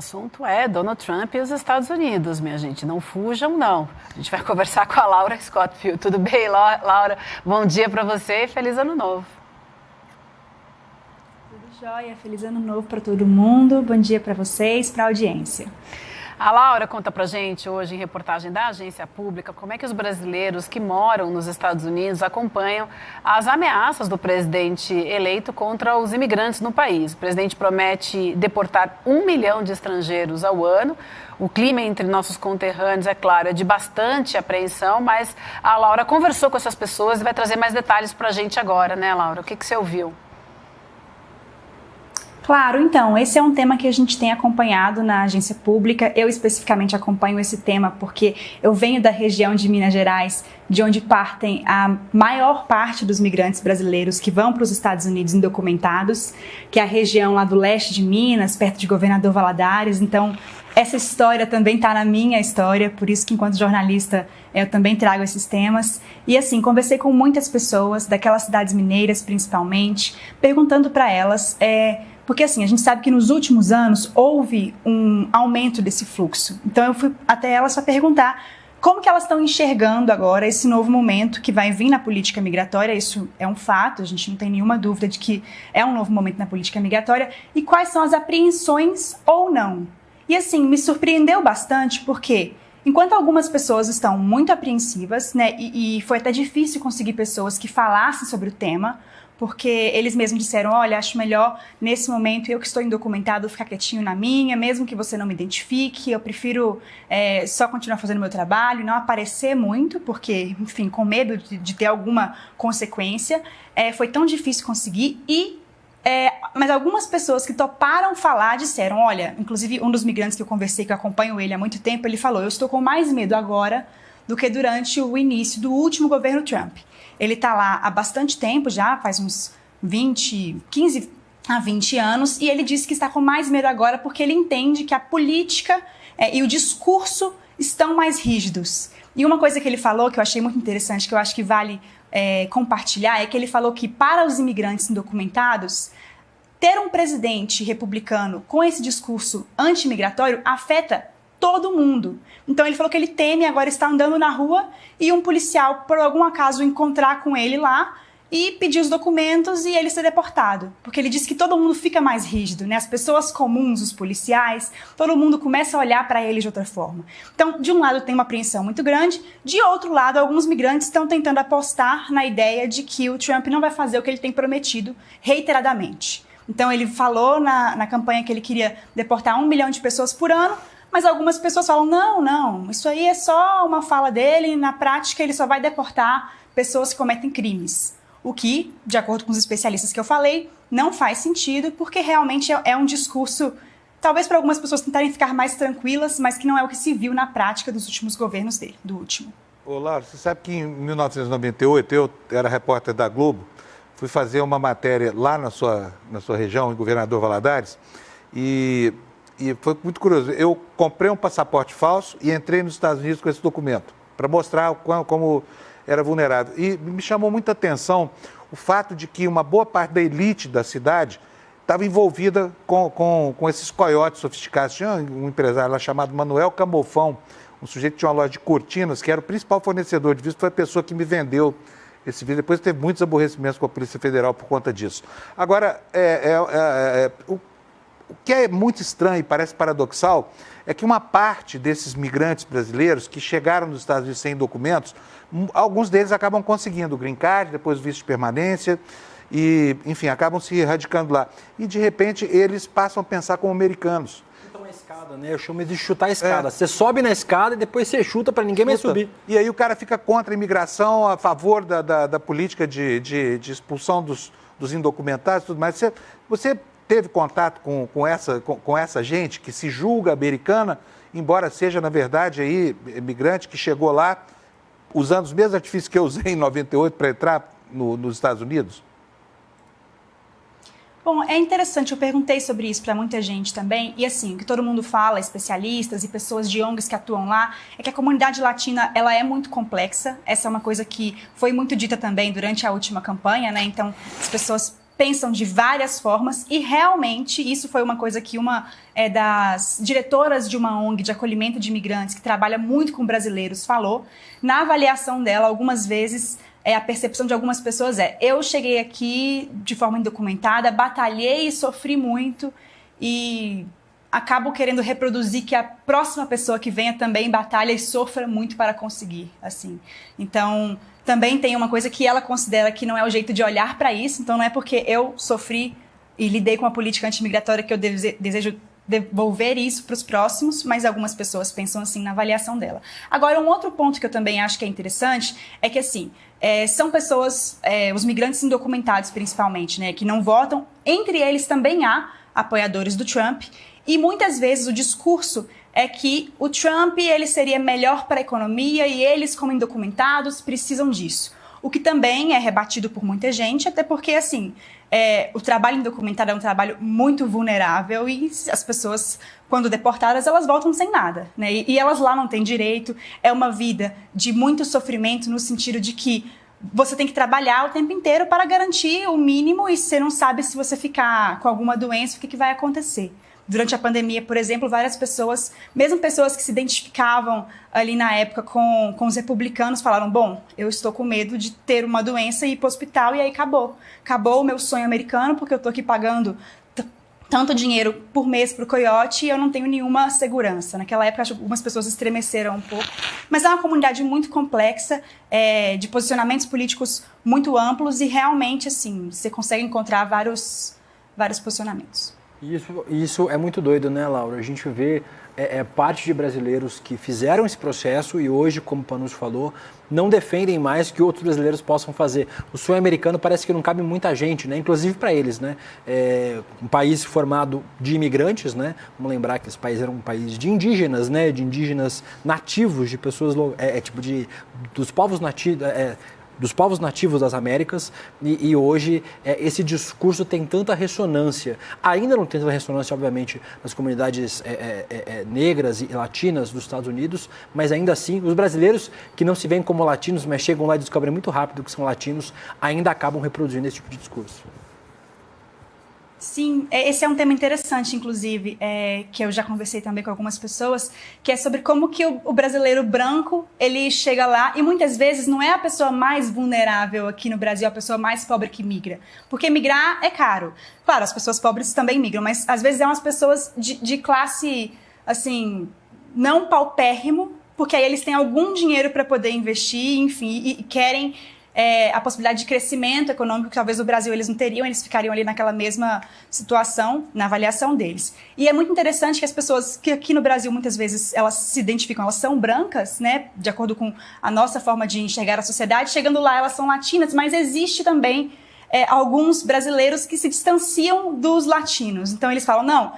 assunto é Donald Trump e os Estados Unidos, minha gente. Não fujam, não. A gente vai conversar com a Laura Scottfield. Tudo bem, Laura? Bom dia para você e feliz ano novo. Tudo jóia. Feliz ano novo para todo mundo. Bom dia para vocês, para a audiência. A Laura conta pra gente hoje, em reportagem da Agência Pública, como é que os brasileiros que moram nos Estados Unidos acompanham as ameaças do presidente eleito contra os imigrantes no país. O presidente promete deportar 1 milhão de estrangeiros ao ano. O clima entre nossos conterrâneos, é claro, é de bastante apreensão, mas a Laura conversou com essas pessoas e vai trazer mais detalhes pra gente agora, né, Laura? O que você ouviu? Claro, então, esse é um tema que a gente tem acompanhado na agência pública. Eu especificamente acompanho esse tema porque eu venho da região de Minas Gerais, de onde partem a maior parte dos migrantes brasileiros que vão para os Estados Unidos indocumentados, que é a região lá do leste de Minas, perto de Governador Valadares. Então, essa história também está na minha história, por isso que enquanto jornalista eu também trago esses temas. E assim, conversei com muitas pessoas, daquelas cidades mineiras principalmente, perguntando para elas... Porque assim, a gente sabe que nos últimos anos houve um aumento desse fluxo. Então eu fui até elas para perguntar como que elas estão enxergando agora esse novo momento que vai vir na política migratória. Isso é um fato, a gente não tem nenhuma dúvida de que é um novo momento na política migratória. E quais são as apreensões ou não. E assim, me surpreendeu bastante porque... Enquanto algumas pessoas estão muito apreensivas, né, e foi até difícil conseguir pessoas que falassem sobre o tema, porque eles mesmos disseram, olha, acho melhor nesse momento eu que estou indocumentado ficar quietinho na minha, mesmo que você não me identifique, eu prefiro só continuar fazendo o meu trabalho, não aparecer muito, porque, enfim, com medo de ter alguma consequência, foi tão difícil conseguir mas algumas pessoas que toparam falar disseram, olha, inclusive um dos migrantes que eu conversei, que eu acompanho ele há muito tempo, ele falou, eu estou com mais medo agora do que durante o início do último governo Trump. Ele está lá há bastante tempo já, faz uns 15 a 20 anos, e ele disse que está com mais medo agora porque ele entende que a política e o discurso estão mais rígidos. E uma coisa que ele falou, que eu achei muito interessante, que eu acho que vale compartilhar, é que ele falou que para os imigrantes indocumentados, ter um presidente republicano com esse discurso anti-migratório afeta todo mundo. Então ele falou que ele teme agora estar andando na rua e um policial, por algum acaso, encontrar com ele lá e pedir os documentos e ele ser deportado. Porque ele disse que todo mundo fica mais rígido, né? As pessoas comuns, os policiais, todo mundo começa a olhar para ele de outra forma. Então, de um lado tem uma apreensão muito grande, de outro lado, alguns migrantes estão tentando apostar na ideia de que o Trump não vai fazer o que ele tem prometido reiteradamente. Então ele falou na campanha que ele queria deportar 1 milhão de pessoas por ano, mas algumas pessoas falam, não, isso aí é só uma fala dele, na prática ele só vai deportar pessoas que cometem crimes. O que, de acordo com os especialistas que eu falei, não faz sentido, porque realmente é um discurso, talvez para algumas pessoas tentarem ficar mais tranquilas, mas que não é o que se viu na prática dos últimos governos dele, do último. Ô, Laura, você sabe que em 1998, eu era repórter da Globo, fui fazer uma matéria lá na sua região, em Governador Valadares, e foi muito curioso. Eu comprei um passaporte falso e entrei nos Estados Unidos com esse documento, para mostrar como era vulnerável. E me chamou muita atenção o fato de que uma boa parte da elite da cidade estava envolvida com esses coiotes sofisticados. Tinha um empresário lá chamado Manuel Camofão, um sujeito que tinha uma loja de cortinas, que era o principal fornecedor de visto, foi a pessoa que me vendeu esse vídeo. Depois teve muitos aborrecimentos com a Polícia Federal por conta disso. Agora, o que é muito estranho e parece paradoxal é que uma parte desses migrantes brasileiros que chegaram nos Estados Unidos sem documentos, alguns deles acabam conseguindo o green card, depois o visto de permanência e, enfim, acabam se radicando lá. E, de repente, eles passam a pensar como americanos. Então, a escada, né? Eu chamo de chutar a escada. Você sobe na escada e depois você chuta para ninguém mais subir. E aí o cara fica contra a imigração, a favor da política de expulsão dos indocumentados e tudo mais. Você teve contato com essa gente que se julga americana, embora seja, na verdade, aí, imigrante que chegou lá usando os mesmos artifícios que eu usei em 98 para entrar nos Estados Unidos? Bom, é interessante, eu perguntei sobre isso para muita gente também, e assim, o que todo mundo fala, especialistas e pessoas de ONGs que atuam lá, é que a comunidade latina, ela é muito complexa. Essa é uma coisa que foi muito dita também durante a última campanha, né? Então, as pessoas pensam de várias formas e realmente isso foi uma coisa que uma das diretoras de uma ONG de acolhimento de imigrantes que trabalha muito com brasileiros falou. Na avaliação dela, algumas vezes a percepção de algumas pessoas eu cheguei aqui de forma indocumentada, batalhei e sofri muito e acabo querendo reproduzir que a próxima pessoa que venha também batalha e sofra muito para conseguir, assim. Então, também tem uma coisa que ela considera que não é o jeito de olhar para isso, então não é porque eu sofri e lidei com a política antimigratória que eu desejo devolver isso para os próximos, mas algumas pessoas pensam assim na avaliação dela. Agora, um outro ponto que eu também acho que é interessante é que, assim, são pessoas, os migrantes indocumentados principalmente, né, que não votam, entre eles também há apoiadores do Trump, e muitas vezes o discurso é que o Trump ele seria melhor para a economia e eles, como indocumentados, precisam disso. O que também é rebatido por muita gente, até porque, assim, o trabalho indocumentado é um trabalho muito vulnerável e as pessoas, quando deportadas, elas voltam sem nada, né? E elas lá não têm direito, é uma vida de muito sofrimento no sentido de que você tem que trabalhar o tempo inteiro para garantir o mínimo e você não sabe se você ficar com alguma doença, o que vai acontecer. Durante a pandemia, por exemplo, várias pessoas, mesmo pessoas que se identificavam ali na época com os republicanos, falaram, bom, eu estou com medo de ter uma doença e ir para o hospital e aí acabou. Acabou o meu sonho americano porque eu estou aqui pagando tanto dinheiro por mês para o Coyote e eu não tenho nenhuma segurança. Naquela época, acho que algumas pessoas estremeceram um pouco. Mas é uma comunidade muito complexa, de posicionamentos políticos muito amplos e realmente, assim, você consegue encontrar vários posicionamentos. Isso é muito doido, né, Laura? A gente vê parte de brasileiros que fizeram esse processo e hoje, como o Panunzio falou, não defendem mais que outros brasileiros possam fazer. O sonho americano parece que não cabe muita gente, né? Inclusive para eles, né? Um país formado de imigrantes, né? Vamos lembrar que esse país era um país de indígenas, né? De indígenas nativos, de pessoas dos povos nativos. Dos povos nativos das Américas e hoje esse discurso tem tanta ressonância. Ainda não tem tanta ressonância, obviamente, nas comunidades negras e latinas dos Estados Unidos, mas ainda assim, os brasileiros que não se veem como latinos, mas chegam lá e descobrem muito rápido que são latinos, ainda acabam reproduzindo esse tipo de discurso. Sim, esse é um tema interessante, inclusive, que eu já conversei também com algumas pessoas, que é sobre como que o brasileiro branco, ele chega lá e muitas vezes não é a pessoa mais vulnerável aqui no Brasil, a pessoa mais pobre que migra. Porque migrar é caro. Claro, as pessoas pobres também migram, mas às vezes é umas pessoas de classe, assim, não paupérrimo, porque aí eles têm algum dinheiro para poder investir, enfim, e querem a possibilidade de crescimento econômico que talvez no Brasil eles não teriam, eles ficariam ali naquela mesma situação na avaliação deles. E é muito interessante que as pessoas que aqui no Brasil muitas vezes elas se identificam, elas são brancas, né, de acordo com a nossa forma de enxergar a sociedade, chegando lá elas são latinas, mas existe também alguns brasileiros que se distanciam dos latinos. Então eles falam, não,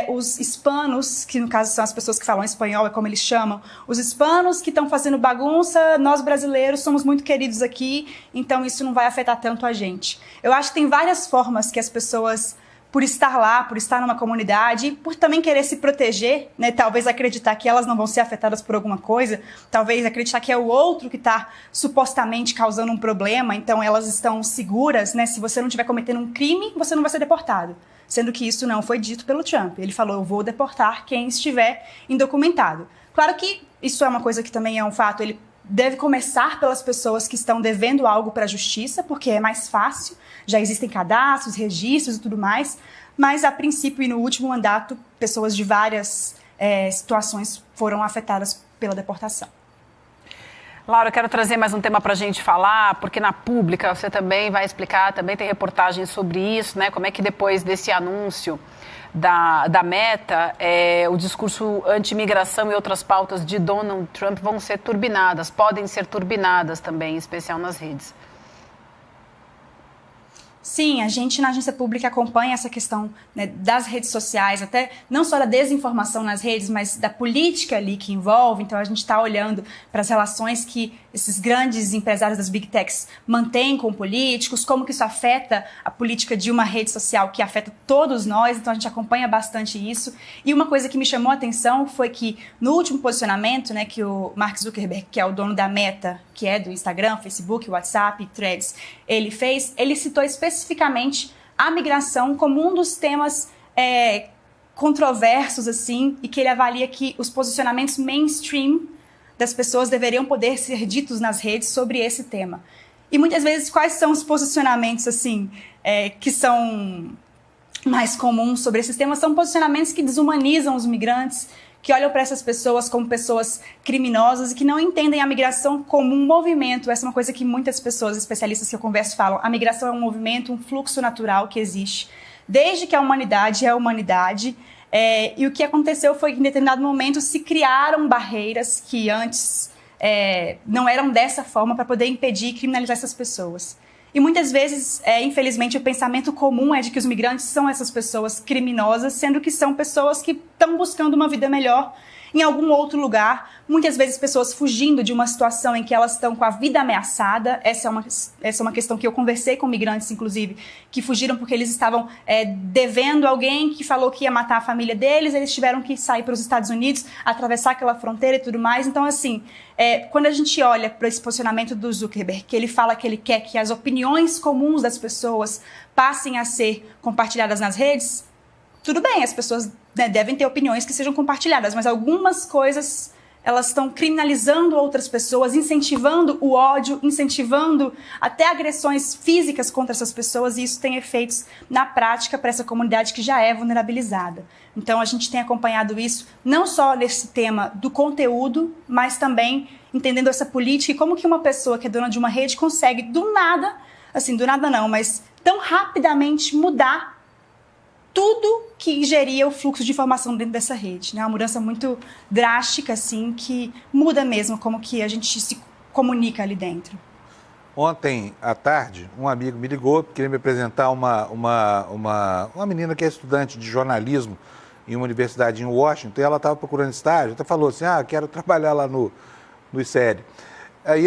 os hispanos, que no caso são as pessoas que falam espanhol, é como eles chamam, os hispanos que estão fazendo bagunça, nós brasileiros somos muito queridos aqui, então isso não vai afetar tanto a gente. Eu acho que tem várias formas que as pessoas, por estar lá, por estar numa comunidade, por também querer se proteger, né? Talvez acreditar que elas não vão ser afetadas por alguma coisa, talvez acreditar que é o outro que está supostamente causando um problema, então elas estão seguras, né? Se você não estiver cometendo um crime, você não vai ser deportado. Sendo que isso não foi dito pelo Trump. Ele falou, eu vou deportar quem estiver indocumentado. Claro que isso é uma coisa que também é um fato, ele deve começar pelas pessoas que estão devendo algo para a justiça, porque é mais fácil, já existem cadastros, registros e tudo mais, mas a princípio e no último mandato, pessoas de várias situações foram afetadas pela deportação. Laura, eu quero trazer mais um tema para a gente falar, porque na Pública você também vai explicar, também tem reportagens sobre isso, né? Como é que depois desse anúncio da Meta, o discurso anti-imigração e outras pautas de Donald Trump vão ser turbinadas, podem ser turbinadas também, em especial nas redes. Sim, a gente na Agência Pública acompanha essa questão, né, das redes sociais, até não só da desinformação nas redes, mas da política ali que envolve. Então a gente está olhando para as relações que esses grandes empresários das Big Techs mantêm com políticos, como que isso afeta a política de uma rede social que afeta todos nós, então a gente acompanha bastante isso. E uma coisa que me chamou a atenção foi que no último posicionamento, né, que o Mark Zuckerberg, que é o dono da Meta, que é do Instagram, Facebook, WhatsApp, Threads, ele citou especificamente a migração como um dos temas controversos, assim, e que ele avalia que os posicionamentos mainstream das pessoas deveriam poder ser ditos nas redes sobre esse tema. E muitas vezes, quais são os posicionamentos, assim, que são mais comuns sobre esses temas? São posicionamentos que desumanizam os migrantes, que olham para essas pessoas como pessoas criminosas e que não entendem a migração como um movimento. Essa é uma coisa que muitas pessoas, especialistas que eu converso, falam. A migração é um movimento, um fluxo natural que existe desde que a humanidade é a humanidade. E o que aconteceu foi que, em determinado momento, se criaram barreiras que antes não eram dessa forma para poder impedir e criminalizar essas pessoas. E muitas vezes, infelizmente, o pensamento comum é de que os migrantes são essas pessoas criminosas, sendo que são pessoas que estão buscando uma vida melhor em algum outro lugar. Muitas vezes pessoas fugindo de uma situação em que elas estão com a vida ameaçada. Essa é uma questão que eu conversei com migrantes, inclusive, que fugiram porque eles estavam devendo alguém que falou que ia matar a família deles, eles tiveram que sair para os Estados Unidos, atravessar aquela fronteira e tudo mais. Então, assim, quando a gente olha para esse posicionamento do Zuckerberg, que ele fala que ele quer que as opiniões comuns das pessoas passem a ser compartilhadas nas redes, tudo bem, as pessoas devem ter opiniões que sejam compartilhadas, mas algumas coisas elas estão criminalizando outras pessoas, incentivando o ódio, incentivando até agressões físicas contra essas pessoas, e isso tem efeitos na prática para essa comunidade que já é vulnerabilizada. Então a gente tem acompanhado isso não só nesse tema do conteúdo, mas também entendendo essa política e como que uma pessoa que é dona de uma rede consegue do nada, assim, do nada não, mas tão rapidamente mudar tudo que geria o fluxo de informação dentro dessa rede, né? Uma mudança muito drástica, assim, que muda mesmo como que a gente se comunica ali dentro. Ontem à tarde, um amigo me ligou, queria me apresentar uma menina que é estudante de jornalismo em uma universidade em Washington, e ela estava procurando estágio, até falou assim, quero trabalhar lá no ICL. Aí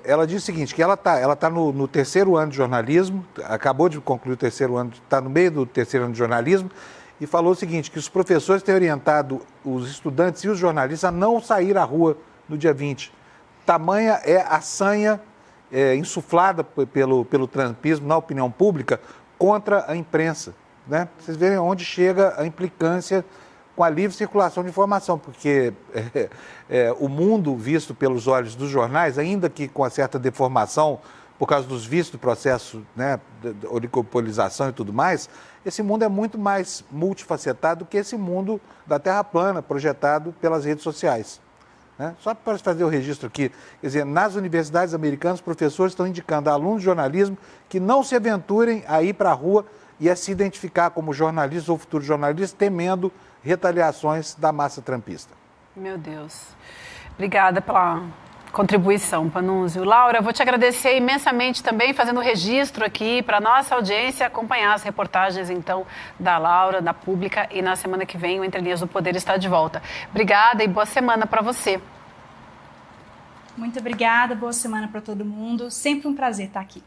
ela disse o seguinte, que ela tá no terceiro ano de jornalismo, acabou de concluir o terceiro ano, está no meio do terceiro ano de jornalismo, e falou o seguinte, que os professores têm orientado os estudantes e os jornalistas a não sair à rua no dia 20. Tamanha é a sanha insuflada pelo trumpismo na opinião pública contra a imprensa, né? Vocês verem onde chega a implicância com a livre circulação de informação, porque o mundo visto pelos olhos dos jornais, ainda que com uma certa deformação por causa dos vícios do processo, né, de oligopolização e tudo mais, esse mundo é muito mais multifacetado do que esse mundo da Terra plana projetado pelas redes sociais, né? Só para fazer o registro aqui, quer dizer, nas universidades americanas, professores estão indicando a alunos de jornalismo que não se aventurem a ir para a rua e a se identificar como jornalistas ou futuros jornalistas, temendo retaliações da massa trumpista. Meu Deus. Obrigada pela contribuição, Panunzio. Laura, eu vou te agradecer imensamente também, fazendo registro aqui para a nossa audiência, acompanhar as reportagens, então, da Laura, da Pública, e na semana que vem o Entre Linhas do Poder está de volta. Obrigada e boa semana para você. Muito obrigada, boa semana para todo mundo. Sempre um prazer estar aqui.